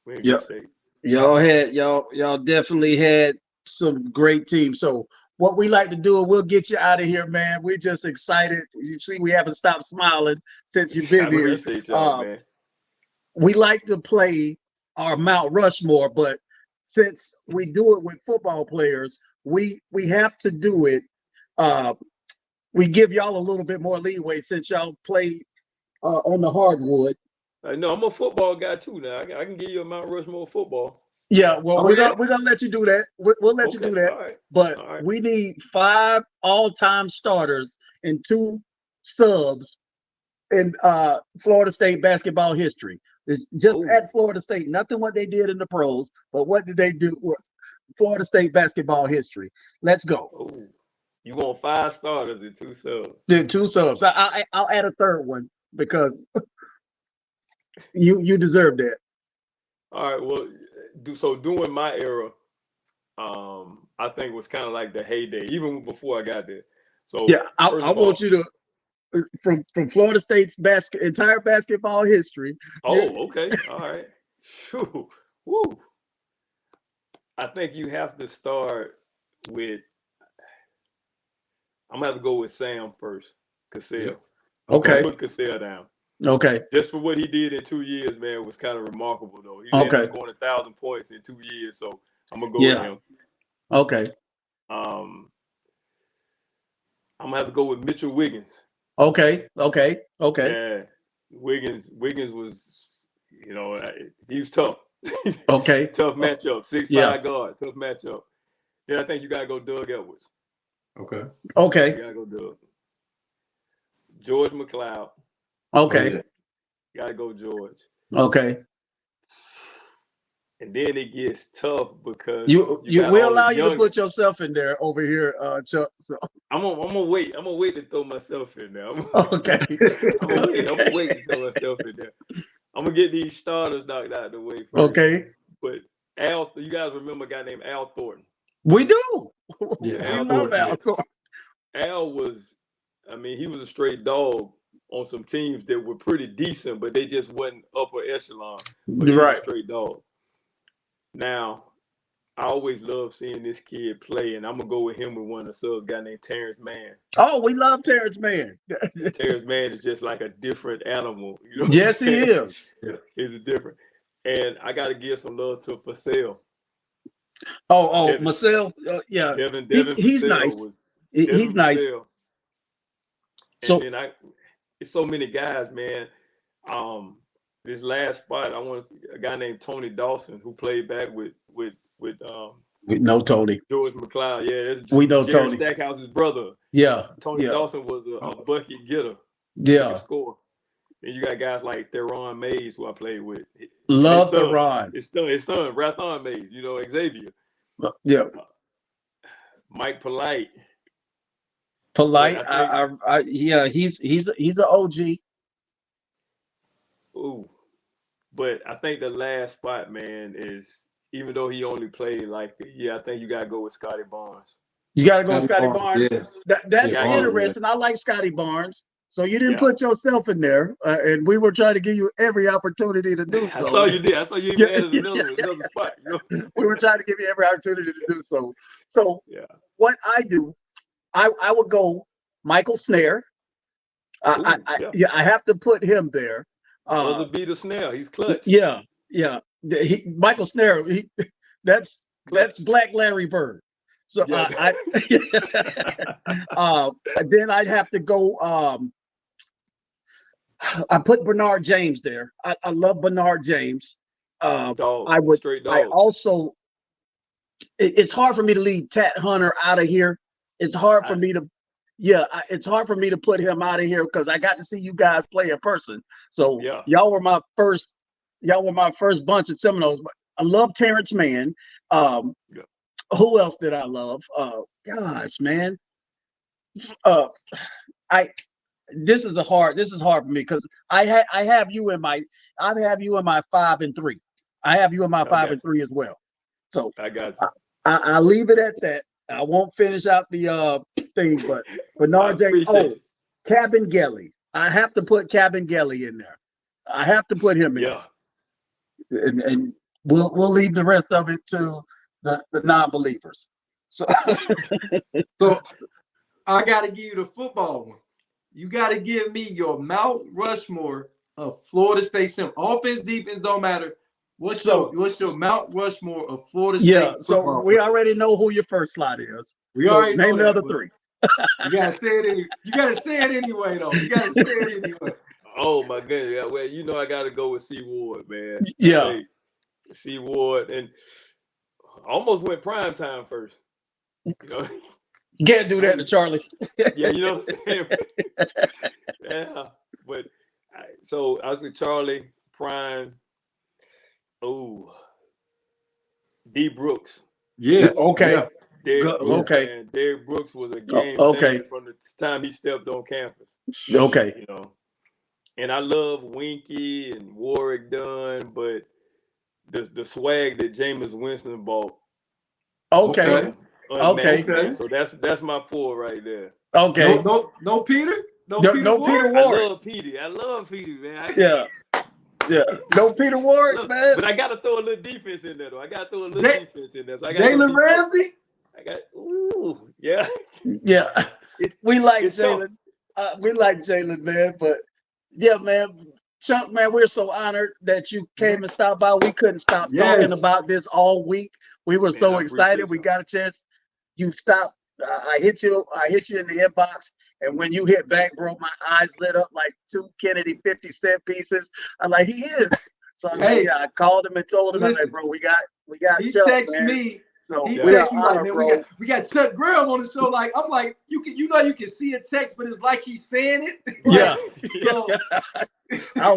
[SPEAKER 2] We in good shape.
[SPEAKER 3] Y'all definitely had some great teams. So what we like to do, and we'll get you out of here, man. We're just excited. You see, we haven't stopped smiling since you've been
[SPEAKER 2] I
[SPEAKER 3] here.
[SPEAKER 2] appreciate y'all, man.
[SPEAKER 3] We like to play our Mount Rushmore, but since we do it with football players, we have to do it. We give y'all a little bit more leeway since y'all play on the hardwood.
[SPEAKER 2] I know I'm a football guy too. Now I can give you a Mount Rushmore football.
[SPEAKER 3] Yeah, well, we're gonna let you do that. We'll let you do that.
[SPEAKER 2] All right.
[SPEAKER 3] But
[SPEAKER 2] All right.
[SPEAKER 3] we need 5 all-time starters and 2 subs in Florida State basketball history. It's just at Florida State, nothing what they did in the pros, but what did they do with Florida State basketball history? Let's go.
[SPEAKER 2] Oh, you want 5 starters and 2 subs?
[SPEAKER 3] Then 2 subs. I'll add a third one because you deserve that.
[SPEAKER 2] All right. Well, during my era, I think it was kind of like the heyday, even before I got there. So
[SPEAKER 3] yeah, I want you to from Florida State's entire basketball history.
[SPEAKER 2] Oh, okay. All right. Whew. Woo. I think you have to start with. I'm gonna have to go with Sam first. Cassell.
[SPEAKER 3] Okay.
[SPEAKER 2] Put Cassell down.
[SPEAKER 3] Okay.
[SPEAKER 2] Just for what he did in 2 years, man, it was kind of remarkable though. He ended up scoring 1,000 points in 2 years, so I'm gonna go with him.
[SPEAKER 3] Okay.
[SPEAKER 2] I'm gonna have to go with Mitchell Wiggins.
[SPEAKER 3] Okay.
[SPEAKER 2] Yeah, Wiggins was, he was tough.
[SPEAKER 3] Okay.
[SPEAKER 2] Tough matchup. 6'5" guard. Tough matchup. Then I think you gotta go Doug Edwards.
[SPEAKER 1] Okay.
[SPEAKER 2] You gotta go Doug. George McLeod.
[SPEAKER 3] Okay.
[SPEAKER 2] You gotta go George.
[SPEAKER 3] Okay.
[SPEAKER 2] And then it gets tough because
[SPEAKER 3] you will allow you to put yourself in there over here, Chuck. So
[SPEAKER 2] I'm gonna wait. I'm gonna wait to throw myself in there.
[SPEAKER 3] Okay.
[SPEAKER 2] I'm gonna wait to throw myself in there. I'm gonna get these starters knocked out of the way first.
[SPEAKER 3] Okay.
[SPEAKER 2] But Al, you guys remember a guy named Al Thornton?
[SPEAKER 3] We do.
[SPEAKER 1] Yeah,
[SPEAKER 3] we love Al Thornton.
[SPEAKER 2] Al was, he was a straight dog on some teams that were pretty decent, but they just wasn't upper echelon. But he was a straight dog. Now, I always love seeing this kid play, and I'm gonna go with him with one of the subs, a guy named Terrence Mann.
[SPEAKER 3] Oh, we love Terrence Mann.
[SPEAKER 2] Terrence Mann is just like a different animal.
[SPEAKER 3] Yes, he is.
[SPEAKER 2] Yeah, he's a different. And I got to give some love to Fasell.
[SPEAKER 3] Marcel. Yeah,
[SPEAKER 2] Devin
[SPEAKER 3] he's nice. He's nice.
[SPEAKER 2] And then it's so many guys, man. This last spot, I want a guy named Tony Dawson who played back with
[SPEAKER 3] we know Tony.
[SPEAKER 2] George McLeod. Yeah,
[SPEAKER 3] we know
[SPEAKER 2] Jared
[SPEAKER 3] Tony
[SPEAKER 2] Stackhouse's brother.
[SPEAKER 3] Yeah,
[SPEAKER 2] Tony Dawson was a bucket getter.
[SPEAKER 3] Yeah,
[SPEAKER 2] score. And you got guys like Theron Mays, who I played with.
[SPEAKER 3] Love Theron.
[SPEAKER 2] His son, Rathon Mays. Xavier.
[SPEAKER 3] Yeah.
[SPEAKER 2] Mike Polite.
[SPEAKER 3] Yeah, he's an OG.
[SPEAKER 2] Ooh, but I think the last spot, man, is even though he only played like a year, I think you gotta go with Scotty Barnes.
[SPEAKER 3] You gotta go with Scotty Barnes.
[SPEAKER 1] Yeah.
[SPEAKER 3] That's interesting. I like Scotty Barnes. So you didn't put yourself in there, and we were trying to give you every opportunity to do so.
[SPEAKER 2] I saw you did. I saw you even added another spot.
[SPEAKER 3] We were trying to give you every opportunity to do so. So what I do, I would go Michael Snare. I have to put him there.
[SPEAKER 2] Doesn't beat a Snare. He's clutch.
[SPEAKER 3] Yeah. Michael Snare. That's Black Larry Bird. So then I'd have to go. I put Bernard James there. I love Bernard James.
[SPEAKER 2] Dog,
[SPEAKER 3] I would.
[SPEAKER 2] Straight dog.
[SPEAKER 3] I also. It's hard for me to leave Tat Hunter out of here. It's hard for me to. Yeah, it's hard for me to put him out of here because I got to see you guys play in person. So y'all were my first bunch of Seminoles. But I love Terrence Mann. Who else did I love? Gosh, man. This is hard for me because I have you in my 5 and 3. I have you in my 5 and 3 as well. So
[SPEAKER 2] I got you.
[SPEAKER 3] I'll leave it at that. I won't finish out the thing, but Bernard James. Cabin Gelly. I have to put Cabin Gelly in there. I have to put him in.
[SPEAKER 2] Yeah.
[SPEAKER 3] And we'll leave the rest of it to the non-believers. So,
[SPEAKER 1] So I got to give you the football one. You got to give me your Mount Rushmore of Florida State. Offense, defense, don't matter. What's your Mount Rushmore of Florida State
[SPEAKER 3] so
[SPEAKER 1] football?
[SPEAKER 3] we already know who your first slot is.
[SPEAKER 1] We
[SPEAKER 3] So
[SPEAKER 1] already
[SPEAKER 3] name
[SPEAKER 1] know
[SPEAKER 3] the
[SPEAKER 1] that,
[SPEAKER 3] other three.
[SPEAKER 1] You gotta say it. You gotta say it anyway, though. You gotta say it anyway.
[SPEAKER 2] Oh my goodness! Well, you know I got to go with C. Ward, man.
[SPEAKER 3] Yeah,
[SPEAKER 2] Hey, C. Ward, and I almost went prime time first. You know,
[SPEAKER 3] you can't do that to Charlie.
[SPEAKER 2] yeah, you know what I'm saying. Yeah, but so I was with Charlie prime. Oh, D. Brooks.
[SPEAKER 1] Yeah.
[SPEAKER 3] Okay.
[SPEAKER 1] Yeah.
[SPEAKER 2] Derrick Brooks,
[SPEAKER 3] Okay.
[SPEAKER 2] man. Derrick Brooks was a game
[SPEAKER 3] Okay.
[SPEAKER 2] changer from the time he stepped on campus.
[SPEAKER 3] Okay.
[SPEAKER 2] You know, and I love Winky and Warwick Dunn, but the swag that Jameis Winston bought.
[SPEAKER 3] Okay.
[SPEAKER 2] Unmatched,
[SPEAKER 3] Okay.
[SPEAKER 2] man. So that's my 4 right there.
[SPEAKER 3] Okay.
[SPEAKER 1] No Peter. No
[SPEAKER 3] Peter
[SPEAKER 1] Ward.
[SPEAKER 3] Ward.
[SPEAKER 2] I love Petey, man.
[SPEAKER 3] Yeah. No Peter Ward, man.
[SPEAKER 2] But I got to throw a little defense in there, though. Defense in there. So I got
[SPEAKER 1] Jalen Ramsey.
[SPEAKER 2] Yeah.
[SPEAKER 3] Yeah. We like
[SPEAKER 2] Jalen.
[SPEAKER 3] We like Jalen, man. But yeah, man. Chunk, man, we're so honored that you came and stopped by. We couldn't stop talking about this all week. We were so excited. We got a chance. You stopped. I hit you in the inbox, and when you hit back, bro, my eyes lit up like 2 Kennedy 50-cent pieces. I'm like, he is. So I called him and told him, I'm like, bro, we got.
[SPEAKER 1] He
[SPEAKER 3] Chuck,
[SPEAKER 1] texted
[SPEAKER 3] man.
[SPEAKER 1] me.
[SPEAKER 3] So
[SPEAKER 1] he
[SPEAKER 3] we are
[SPEAKER 1] texted me
[SPEAKER 3] honored,
[SPEAKER 1] like,
[SPEAKER 3] bro.
[SPEAKER 1] man, we got Chuck Graham on the show. Like, I'm like, you can see a text, but it's like he's saying it.
[SPEAKER 3] Yeah.
[SPEAKER 1] So,
[SPEAKER 3] I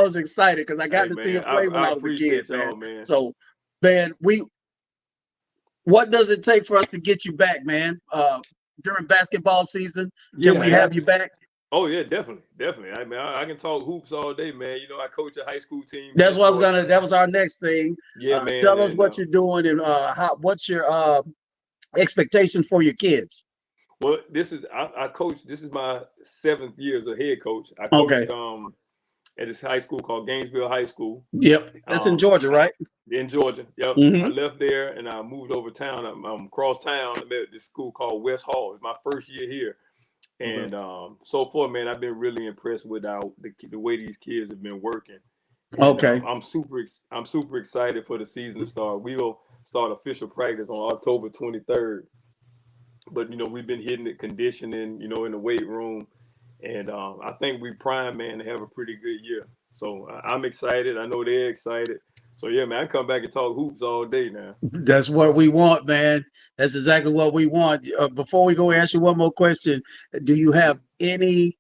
[SPEAKER 3] was excited because I got to see him play when I was a kid, man. So, man, what does it take for us to get you back, man? During basketball season, can we have you back?
[SPEAKER 2] Oh yeah, definitely. I mean, I can talk hoops all day, man. You know, I coach a high school team.
[SPEAKER 3] That's what that was our next thing.
[SPEAKER 2] Yeah, man.
[SPEAKER 3] Tell us what you're doing and what's your expectations for your kids.
[SPEAKER 2] Well, I coach. This is my 7th year as a head coach. I coached at this high school called Gainesville High School.
[SPEAKER 3] Yep, that's in Georgia, right?
[SPEAKER 2] In Georgia. Yep.
[SPEAKER 3] Mm-hmm.
[SPEAKER 2] I left there and I moved over town. I'm across town. I'm at this school called West Hall. It's my first year here. And so far, man, I've been really impressed with the way these kids have been working. And, I'm super excited for the season to start. We'll start official practice on October 23rd. But we've been hitting the conditioning, in the weight room, and I think we prime, man, to have a pretty good year. So I'm excited. I know they're excited. So yeah, man, I come back and talk hoops all day now.
[SPEAKER 3] That's what we want, man. That's exactly what we want. Before we go, ask you one more question. Do you have any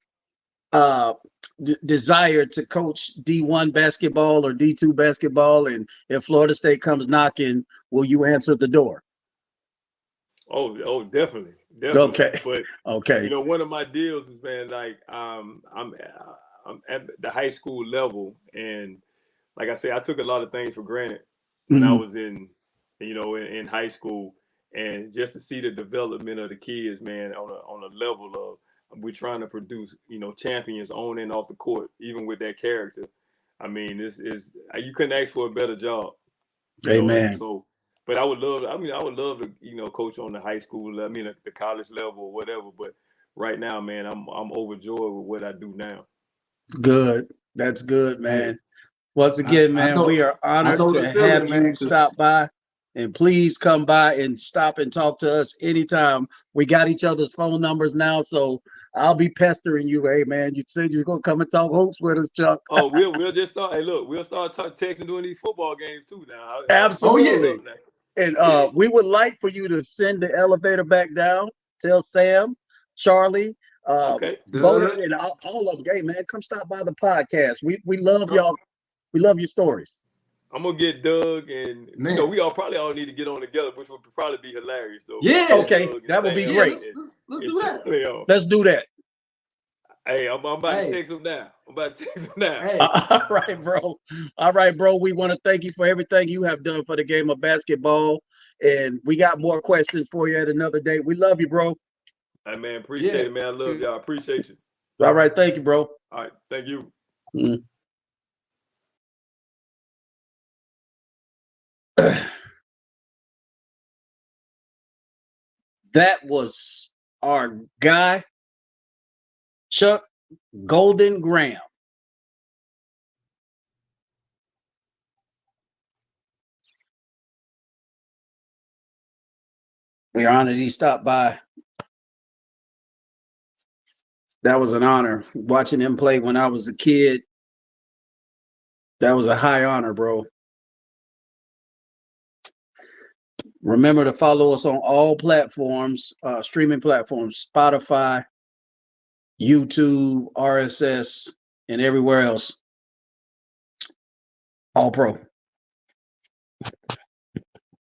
[SPEAKER 3] desire to coach D1 basketball or D2 basketball? And if Florida State comes knocking, will you answer the door?
[SPEAKER 2] Oh, definitely.
[SPEAKER 3] Okay.
[SPEAKER 2] But one of my deals is, man, like I'm at the high school level, and like I say, I took a lot of things for granted when I was in high school, and just to see the development of the kids, man, on a level of we're trying to produce, champions on and off the court, even with that character. I mean, you couldn't ask for a better job.
[SPEAKER 3] Amen.
[SPEAKER 2] But I would love to, coach on the high school, the college level or whatever. But right now, man, I'm overjoyed with what I do now.
[SPEAKER 3] Good. That's good, man. Once again, man, we are honored to have you stop by. And please come by and stop and talk to us anytime. We got each other's phone numbers now, so I'll be pestering you. Hey, man, you said you're going to come and talk hoops with us, Chuck.
[SPEAKER 2] Oh, we'll just start. Hey, look, we'll start texting during these football games too now.
[SPEAKER 3] Absolutely. And we would like for you to send the elevator back down. Tell Sam, Charlie, Boda, and all of them. Hey, man, come stop by the podcast. We love y'all. We love your stories.
[SPEAKER 2] I'm gonna get Doug, and we probably all need to get on together, which would probably be hilarious, though.
[SPEAKER 3] Yeah, okay, that would be great.
[SPEAKER 1] Let's do that.
[SPEAKER 3] Let's do that.
[SPEAKER 2] Hey, I'm about to text him now.
[SPEAKER 1] Hey.
[SPEAKER 3] All right, bro. We want to thank you for everything you have done for the game of basketball, and we got more questions for you at another day. We love you, bro.
[SPEAKER 2] Hey, man, appreciate it, man. I love y'all. Appreciate you.
[SPEAKER 3] All right, thank you, bro.
[SPEAKER 2] All right, thank you.
[SPEAKER 3] That was our guy, Chuck Golden Graham. We are honored he stopped by. That was an honor. Watching him play when I was a kid, that was a high honor, bro. Remember to follow us on all platforms, streaming platforms, Spotify, YouTube, RSS, and everywhere else. All Pro.